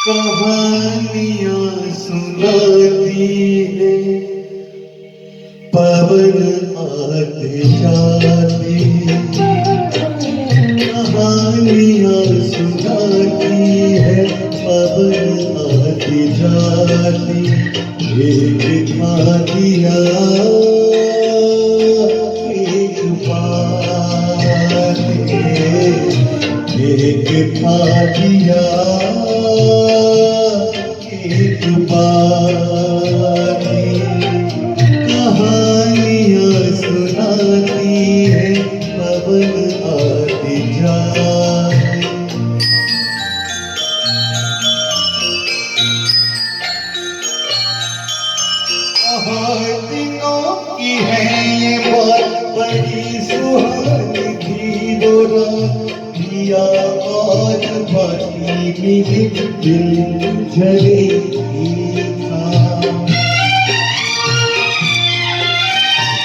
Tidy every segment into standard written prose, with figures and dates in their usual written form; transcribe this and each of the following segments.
कहानियां सुनाती है पवन आते जाते, कहानियां सुनाती है पवन आते जाते। एक था दिया एक बात, एक था दिया एक बात। कहानियां सुनाती है पवन आते जाते। दिनों की है ये बात, बड़ी सुहानी थी वो रात। दिया आज बाती मिली दिल जले था।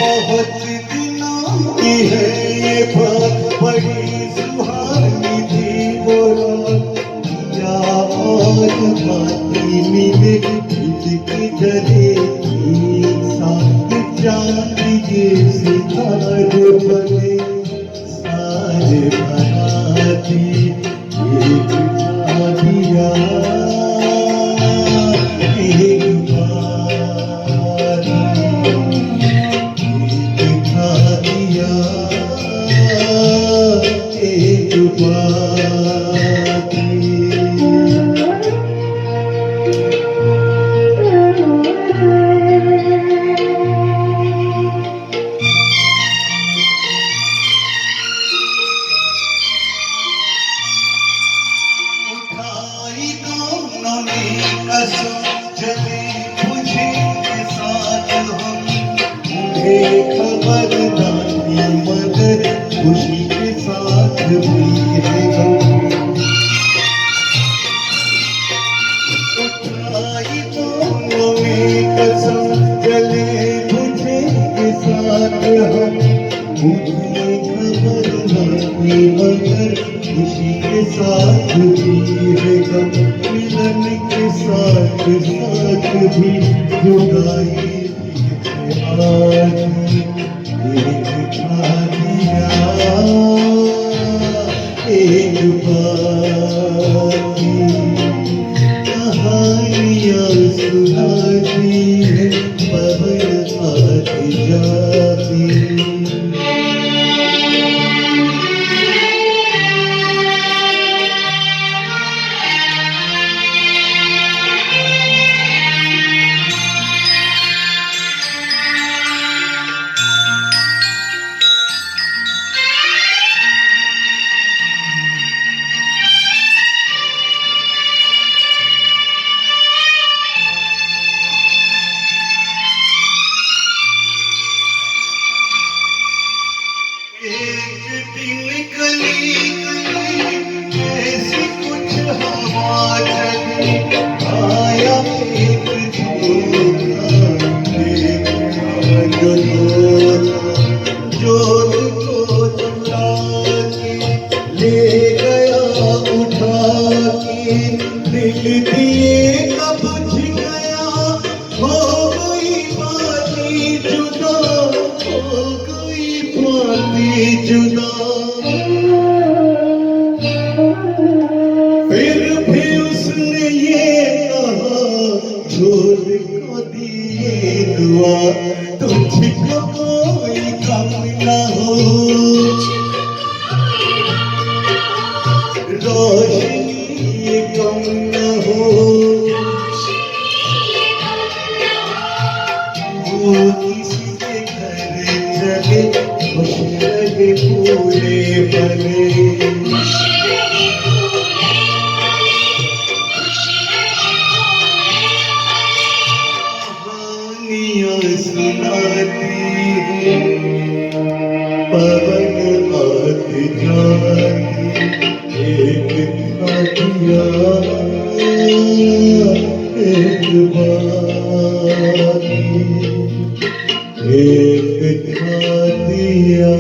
बहुत दिनों की है ये बात, बड़ी सुहानी थी वो रात। दिया आज बाती मिली दिल जले चांदी के सितारे बने सारे बनाती। एक था दिया एक बात, एक था दिया एक बात। दोनों ने कसम चले मुझे के साथ हम, उन्हें खबर ना थी मगर खुशी के साथ भी है हम। उठाई दोनों ने कसम चले मुझे के साथ हम, उन्हें खबर ना थी मगर खुशी के साथ भी है गम। मिलन के साथ साथ भी जुदाई भी है आज। एक था दिया एक बात। कहानियां सुनाती है पवन आती जाती। एक दिन गली गली ऐसी कुछ हवा चली, आया एक झोंका देखा जोत को चुरा के ले गया उठा के। दिल दिए का बुझ गया, हो गई बाती जुदा, हो गई बाती जुदा। फिर भी उसने ये कहा झोल को दिए दुआ, तुझको कोई गम न हो। रोशनी ये गम न हो, वो किसी के घर चले खुश रहे पूरे भले। कहानियां सुनाती है पवन आते जाते। एक था दिया एक बात, एक था दिया